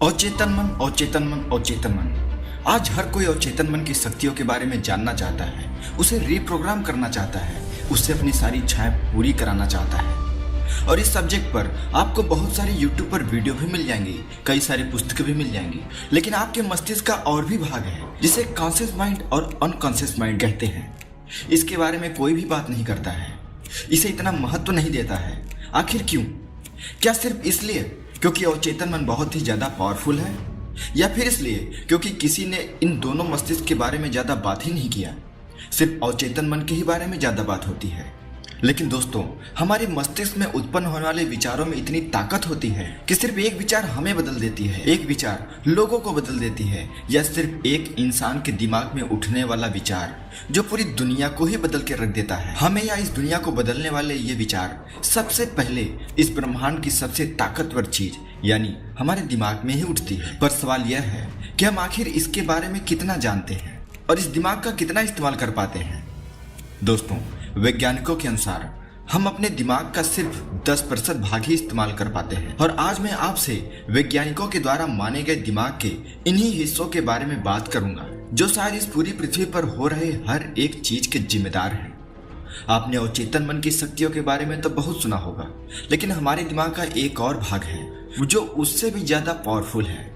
अचेतन मन, अचेतन मन, अचेतन मन। आज हर कोई अचेतन मन की शक्तियों के बारे में जानना चाहता है, उसे रीप्रोग्राम करना चाहता है, उससे अपनी सारी इच्छाएं पूरी कराना चाहता है। और इस सब्जेक्ट पर आपको बहुत सारे यूट्यूब पर वीडियो भी मिल जाएंगी, कई सारी पुस्तकें भी मिल जाएंगी, लेकिन आपके मस्तिष्क का और भी भाग है जिसे कॉन्शियस माइंड और अनकॉन्शियस माइंड कहते हैं। इसके बारे में कोई भी बात नहीं करता है, इसे इतना महत्व नहीं देता है। आखिर क्यों? क्या सिर्फ इसलिए क्योंकि अवचेतन मन बहुत ही ज्यादा पावरफुल है, या फिर इसलिए क्योंकि किसी ने इन दोनों मस्तिष्क के बारे में ज्यादा बात ही नहीं किया, सिर्फ अवचेतन मन के ही बारे में ज्यादा बात होती है। लेकिन दोस्तों, हमारे मस्तिष्क में उत्पन्न होने वाले विचारों में इतनी ताकत होती है कि सिर्फ एक विचार हमें बदल देती है, एक विचार लोगों को बदल देती है, या सिर्फ एक इंसान के दिमाग में उठने वाला विचार जो पूरी दुनिया को ही बदल के रख देता है। हमें या इस दुनिया को बदलने वाले ये विचार सबसे पहले इस ब्रह्मांड की सबसे ताकतवर चीज यानी हमारे दिमाग में ही उठती है। पर सवाल यह है कि हम आखिर इसके बारे में कितना जानते हैं और इस दिमाग का कितना इस्तेमाल कर पाते हैं। दोस्तों, वैज्ञानिकों के अनुसार हम अपने दिमाग का सिर्फ 10% भाग ही इस्तेमाल कर पाते हैं। और आज मैं आपसे वैज्ञानिकों के द्वारा माने गए दिमाग के इन्हीं हिस्सों के बारे में बात करूंगा जो शायद इस पूरी पृथ्वी पर हो रहे हर एक चीज के जिम्मेदार हैं। आपने अवचेतन मन की शक्तियों के बारे में तो बहुत सुना होगा, लेकिन हमारे दिमाग का एक और भाग है जो उससे भी ज्यादा पावरफुल है।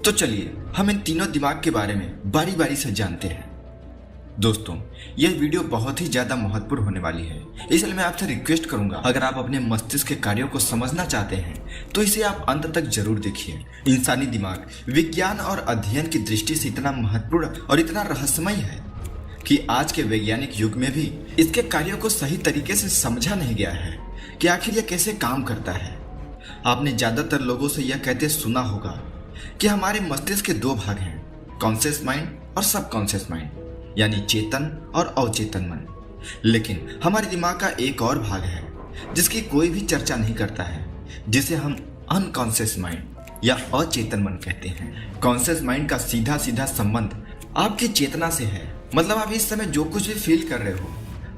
तो चलिए हम इन तीनों दिमाग के बारे में बारी बारी से जानते हैं। दोस्तों, यह वीडियो बहुत ही ज्यादा महत्वपूर्ण होने वाली है, इसलिए मैं आपसे रिक्वेस्ट करूंगा, अगर आप अपने मस्तिष्क के कार्यों को समझना चाहते हैं तो इसे आप अंत तक जरूर देखिए। इंसानी दिमाग विज्ञान और अध्ययन की दृष्टि से इतना महत्वपूर्ण और इतना रहस्यमय है कि आज के वैज्ञानिक युग में भी इसके कार्यों को सही तरीके से समझा नहीं गया है कि आखिर यह कैसे काम करता है। आपने ज्यादातर लोगों से यह कहते सुना होगा कि हमारे मस्तिष्क के दो भाग हैं, कॉन्शियस माइंड और सबकॉन्शियस माइंड, यानी चेतन और अवचेतन मन। लेकिन हमारे दिमाग का एक और भाग है जिसकी कोई भी चर्चा नहीं करता है, जिसे हम अनकॉन्शियस माइंड या अचेतन मन कहते हैं। कॉन्शियस माइंड का सीधा सीधा संबंध आपकी चेतना से है। मतलब आप इस समय जो कुछ भी फील कर रहे हो,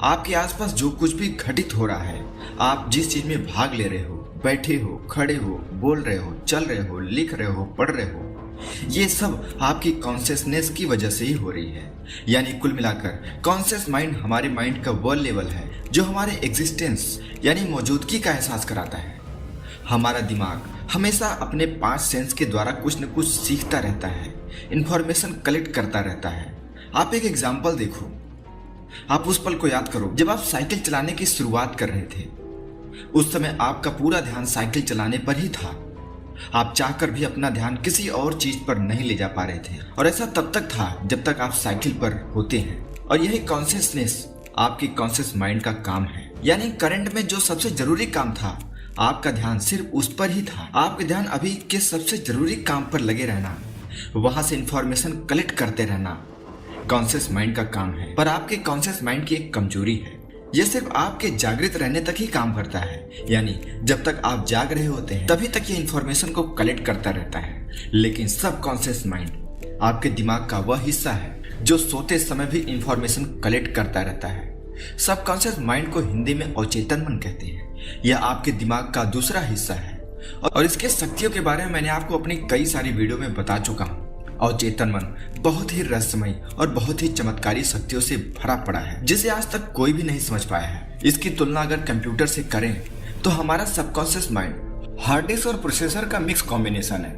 आपके आसपास जो कुछ भी घटित हो रहा है, आप जिस चीज में भाग ले रहे हो, बैठे हो, खड़े हो, बोल रहे हो, चल रहे हो, लिख रहे हो, पढ़ रहे हो, ये सब आपकी कॉन्शियसनेस की वजह से ही हो रही है। यानी कुल मिलाकर कॉन्शियस माइंड हमारे माइंड का वो लेवल है जो हमारे एग्जिस्टेंस यानी मौजूदगी का एहसास कराता है। हमारा दिमाग हमेशा अपने 5 सेंस के द्वारा कुछ न कुछ सीखता रहता है, इंफॉर्मेशन कलेक्ट करता रहता है। आप एक एग्जाम्पल देखो, आप उस पल को याद करो जब आप साइकिल चलाने की शुरुआत कर रहे थे। उस समय आपका पूरा ध्यान साइकिल चलाने पर ही था। आप चाहकर भी अपना ध्यान किसी और चीज पर नहीं ले जा पा रहे थे, और ऐसा तब तक था जब तक आप साइकिल पर होते हैं। और यही कॉन्शियसनेस आपकी कॉन्शियस माइंड का काम है। यानी करंट में जो सबसे जरूरी काम था, आपका ध्यान सिर्फ उस पर ही था। आपका ध्यान अभी के सबसे जरूरी काम पर लगे रहना, वहां से इंफॉर्मेशन कलेक्ट करते रहना कॉन्शियस माइंड का काम है। पर आपके कॉन्शियस माइंड की एक कमजोरी है, यह सिर्फ आपके जागृत रहने तक ही काम करता है। यानी जब तक आप जाग रहे होते हैं तभी तक ये इंफॉर्मेशन को कलेक्ट करता रहता है। लेकिन सबकॉन्शियस माइंड आपके दिमाग का वह हिस्सा है जो सोते समय भी इंफॉर्मेशन कलेक्ट करता रहता है। सबकॉन्शियस माइंड को हिंदी में अवचेतन मन कहते हैं। यह आपके दिमाग का दूसरा हिस्सा है और इसके शक्तियों के बारे में मैंने आपको अपनी कई सारी वीडियो में बता चुका हूँ। अवचेतन मन बहुत ही रहस्यमय और बहुत ही चमत्कारी शक्तियों से भरा पड़ा है जिसे आज तक कोई भी नहीं समझ पाया है। इसकी तुलना अगर कंप्यूटर से करें तो हमारा सबकॉन्शियस माइंड हार्ड डिस्क और प्रोसेसर का मिक्स कॉम्बिनेशन है।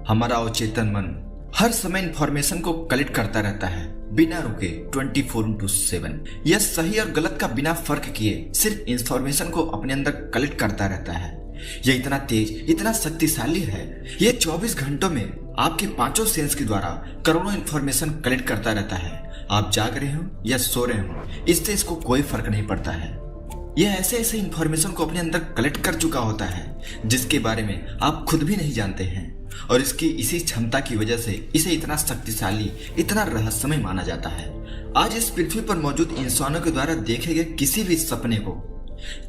हमारा अवचेतन मन हर समय इंफॉर्मेशन को कलेक्ट करता रहता है बिना रुके 24/7। यह सही और गलत का बिना फर्क किए सिर्फ इंफॉर्मेशन को अपने अंदर कलेक्ट करता रहता है। यह इतना तेज, इतना शक्तिशाली है, यह 24 घंटों में आपके 5 सेंस के द्वारा करोड़ों इंफॉर्मेशन कलेक्ट करता रहता है। आप जाग रहे हो या सो रहे हो, इससे इसको कोई फर्क नहीं पड़ता है। यह ऐसे ऐसे इंफॉर्मेशन को अपने अंदर कलेक्ट कर चुका होता है जिसके बारे में आप खुद भी नहीं जानते हैं, और इसकी इसी क्षमता की वजह से इसे इतना शक्तिशाली, इतना रहस्यमय माना जाता है। आज इस पृथ्वी पर मौजूद इंसानों के द्वारा देखे गए किसी भी सपने को,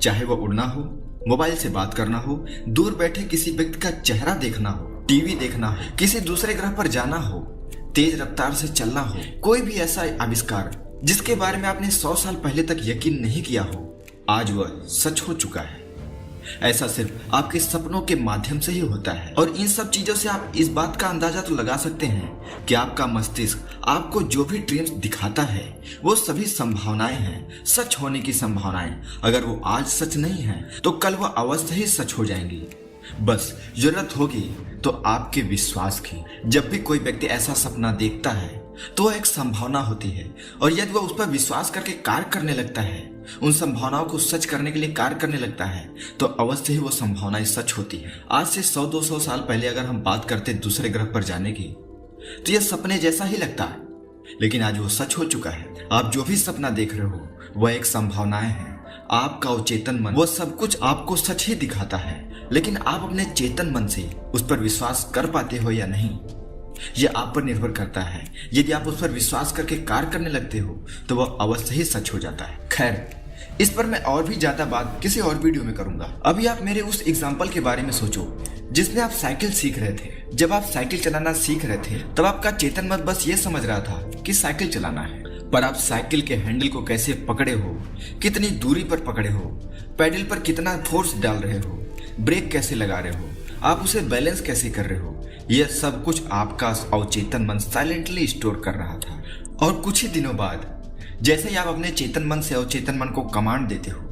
चाहे वो उड़ना हो, मोबाइल से बात करना हो, दूर बैठे किसी व्यक्ति का चेहरा देखना हो, टीवी देखना हो, किसी दूसरे ग्रह पर जाना हो, तेज रफ्तार से चलना हो, कोई भी ऐसा आविष्कार जिसके बारे में आपने 100 साल पहले तक यकीन नहीं किया हो, आज वह सच हो चुका है। ऐसा सिर्फ आपके सपनों के माध्यम से ही होता है। और इन सब चीजों से आप इस बात का अंदाजा तो लगा सकते हैं कि आपका मस्तिष्क आपको जो भी ड्रीम्स दिखाता है वो सभी संभावनाएं हैं, सच होने की संभावनाएं। अगर वो आज सच नहीं है तो कल वो अवश्य ही सच हो जाएंगी। बस जरूरत होगी तो आपके विश्वास की। जब भी कोई व्यक्ति ऐसा सपना देखता है तो वह एक संभावना होती है, और यदि वह उस पर विश्वास करके कार्य करने लगता है, उन संभावनाओं को सच करने के लिए कार्य करने लगता है, तो अवश्य ही वो संभावनाएं सच होती है। आज से 100-200 साल पहले अगर हम बात करते दूसरे ग्रह पर जाने की, तो यह सपने जैसा ही लगता है, लेकिन आज वो सच हो चुका है। आप जो भी सपना देख रहे हो वह एक संभावनाएं हैं। आपका अवचेतन मन वो सब कुछ आपको सच ही दिखाता है, लेकिन आप अपने चेतन मन से उस पर विश्वास कर पाते हो या नहीं, यह आप पर निर्भर करता है। यदि आप उस पर विश्वास करके कार्य करने लगते हो तो वह अवश्य ही सच हो जाता है। खैर, इस पर मैं और भी ज्यादा बात किसी और वीडियो में करूंगा। अभी आप मेरे उस एग्जाम्पल के बारे में सोचो जिसमें आप साइकिल सीख रहे थे। जब आप साइकिल चलाना सीख रहे थे तब आपका चेतन मन बस ये समझ रहा था कि साइकिल चलाना है, पर आप साइकिल के हैंडल को कैसे पकड़े हो, कितनी दूरी पर पकड़े हो, पैडल पर कितना फोर्स डाल रहे हो, ब्रेक कैसे लगा रहे हो, आप उसे बैलेंस कैसे कर रहे हो, यह सब कुछ आपका अवचेतन मन साइलेंटली स्टोर कर रहा था। और कुछ ही दिनों बाद जैसे ही आप अपने चेतन मन से अवचेतन मन को कमांड देते हो,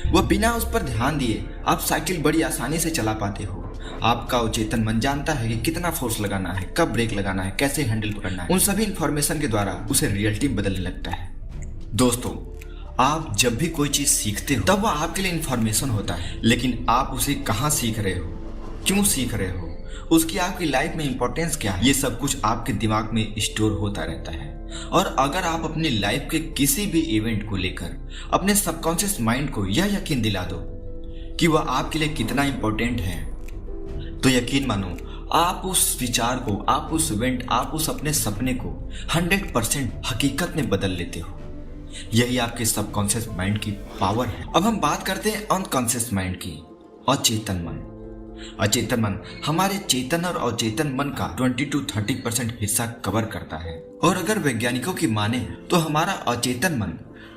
वह बिना उस पर ध्यान दिए आप साइकिल बड़ी आसानी से चला पाते हो। आपका अवचेतन मन जानता है कि कितना फोर्स लगाना है, कब ब्रेक लगाना है, कैसे हैंडल पकड़ना है। उन सभी इंफॉर्मेशन के द्वारा उसे रियलिटी बदलने लगता है। दोस्तों, आप जब भी कोई चीज सीखते हो तब वह आपके लिए इंफॉर्मेशन होता है, लेकिन आप उसे कहाँ सीख रहे हो, क्यों सीख रहे हो, उसकी आपकी लाइफ में इंपॉर्टेंस क्या है, ये सब कुछ आपके दिमाग में स्टोर होता रहता है। और अगर आप अपनी लाइफ के किसी भी इवेंट को लेकर अपने सबकॉन्शियस माइंड को यह यकीन दिला दो कि वह आपके लिए कितना इंपॉर्टेंट है, तो यकीन मानो आप उस विचार को, आप उस इवेंट, आप उस अपने सपने को 100% हकीकत में बदल लेते हो। यही आपके सबकॉन्शियस माइंड की पावर है। अब हम बात करते हैं अनकॉन्शियस माइंड की, अचेतन मन। अचेतन मन हमारे चेतन और अचेतन मन का 20-30% हिस्सा कवर करता है। और अगर वैज्ञानिकों की माने तो हमारा अचेतन मन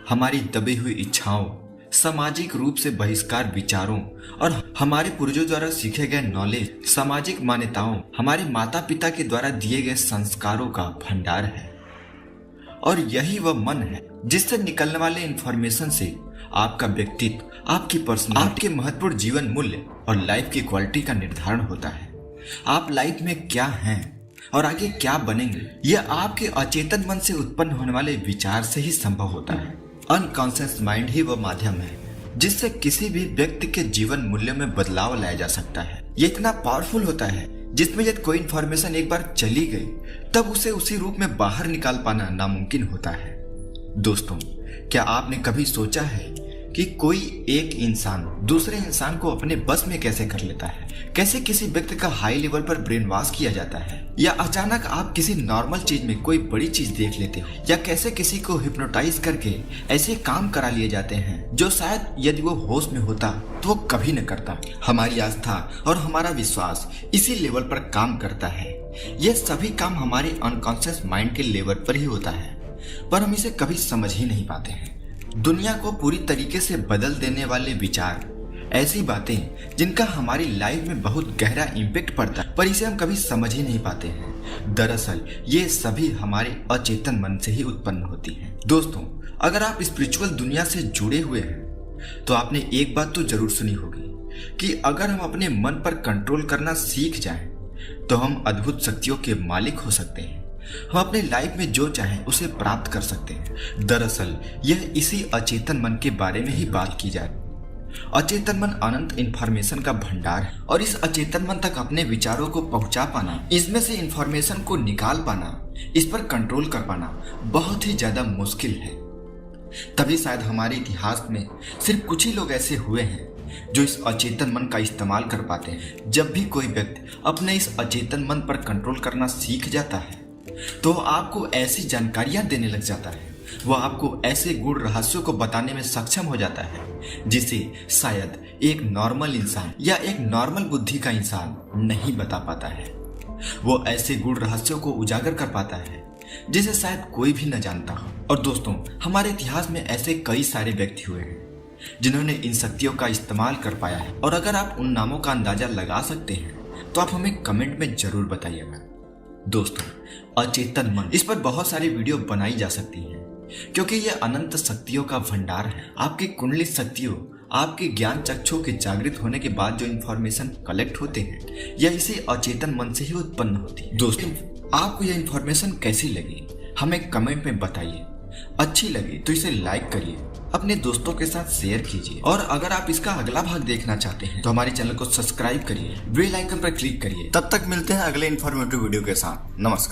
हमारी दबी हुई इच्छाओं, सामाजिक रूप से बहिष्कार विचारों और हमारे पूर्वजों द्वारा सीखे गए नॉलेज, सामाजिक मान्यताओं, हमारे माता पिता के द्वारा दिए गए संस्कारों का भंडार है। और यही वह मन है जिससे निकलने वाले इंफॉर्मेशन से आपका व्यक्तित्व, आपकी पर्सनैलिटी, आपके महत्वपूर्ण जीवन मूल्य और लाइफ की क्वालिटी का निर्धारण होता है। आप लाइफ में क्या हैं और आगे क्या बनेंगे, यह आपके अचेतन मन से उत्पन्न होने वाले विचार से ही संभव होता है। अनकॉन्शियस माइंड ही वह माध्यम है जिससे किसी भी व्यक्ति के जीवन मूल्यों में बदलाव लाया जा सकता है। यह इतना पावरफुल होता है जिसमें यदि कोई इन्फॉर्मेशन एक बार चली गई तब उसे उसी रूप में बाहर निकाल पाना नामुमकिन होता है। दोस्तों, क्या आपने कभी सोचा है कि कोई एक इंसान दूसरे इंसान को अपने बस में कैसे कर लेता है? कैसे किसी व्यक्ति का हाई लेवल पर ब्रेन वॉश किया जाता है, या अचानक आप किसी नॉर्मल चीज में कोई बड़ी चीज देख लेते हो, या कैसे किसी को हिप्नोटाइज करके ऐसे काम करा लिए जाते हैं जो शायद यदि वो होश में होता तो वो कभी न करता। हमारी आस्था और हमारा विश्वास इसी लेवल पर काम करता है। यह सभी काम हमारे अनकॉन्शियस माइंड के लेवल पर ही होता है, पर हम इसे कभी समझ ही नहीं पाते हैं। दुनिया को पूरी तरीके से बदल देने वाले विचार, ऐसी बातें जिनका हमारी लाइफ में बहुत गहरा इम्पैक्ट पड़ता है, पर इसे हम कभी समझ ही नहीं पाते हैं। दरअसल ये सभी हमारे अचेतन मन से ही उत्पन्न होती हैं। दोस्तों, अगर आप स्पिरिचुअल दुनिया से जुड़े हुए हैं तो आपने एक बात तो जरूर सुनी होगी कि अगर हम अपने मन पर कंट्रोल करना सीख जाएं तो हम अद्भुत शक्तियों के मालिक हो सकते हैं। हम अपने लाइफ में जो चाहें उसे प्राप्त कर सकते हैं। दरअसल यह इसी अचेतन मन के बारे में ही बात की जाए। अचेतन मन अनंत इंफॉर्मेशन का भंडार है, और इस अचेतन मन तक अपने विचारों को पहुंचा पाना, इसमें से इंफॉर्मेशन को निकाल पाना, इस पर कंट्रोल कर पाना बहुत ही ज्यादा मुश्किल है। तभी शायद हमारे इतिहास में सिर्फ कुछ ही लोग ऐसे हुए हैं जो इस अचेतन मन का इस्तेमाल कर पाते हैं। जब भी कोई व्यक्ति अपने इस अचेतन मन पर कंट्रोल करना सीख जाता है तो आपको ऐसी जानकारियां देने लग जाता है, वह आपको ऐसे गूढ़ रहस्यों को बताने में सक्षम हो जाता है जिसे शायद एक नॉर्मल इंसान या एक नॉर्मल बुद्धि का इंसान नहीं बता पाता है। वो ऐसे गूढ़ रहस्यों को उजागर कर पाता है जिसे शायद कोई भी न जानता हो। और दोस्तों, हमारे इतिहास में ऐसे कई सारे व्यक्ति हुए हैं जिन्होंने इन शक्तियों का इस्तेमाल कर पाया है। और अगर आप उन नामों का अंदाजा लगा सकते हैं तो आप हमें कमेंट में जरूर बताइएगा। दोस्तों, अचेतन मन, इस पर बहुत सारी वीडियो बनाई जा सकती हैं क्योंकि यह अनंत शक्तियों का भंडार है। आपकी कुंडली शक्तियों, आपके ज्ञान चक्षु के जागृत होने के बाद जो इन्फॉर्मेशन कलेक्ट होते हैं, यह इसी अचेतन मन से ही उत्पन्न होती है। दोस्तों, आपको यह इन्फॉर्मेशन कैसी लगी हमें कमेंट में बताइए। अच्छी लगी तो इसे लाइक करिए, अपने दोस्तों के साथ शेयर कीजिए, और अगर आप इसका अगला भाग देखना चाहते हैं तो हमारे चैनल को सब्सक्राइब करिए, बेल आइकन पर क्लिक करिए। तब तक मिलते हैं अगले इन्फॉर्मेटिव वीडियो के साथ। नमस्कार।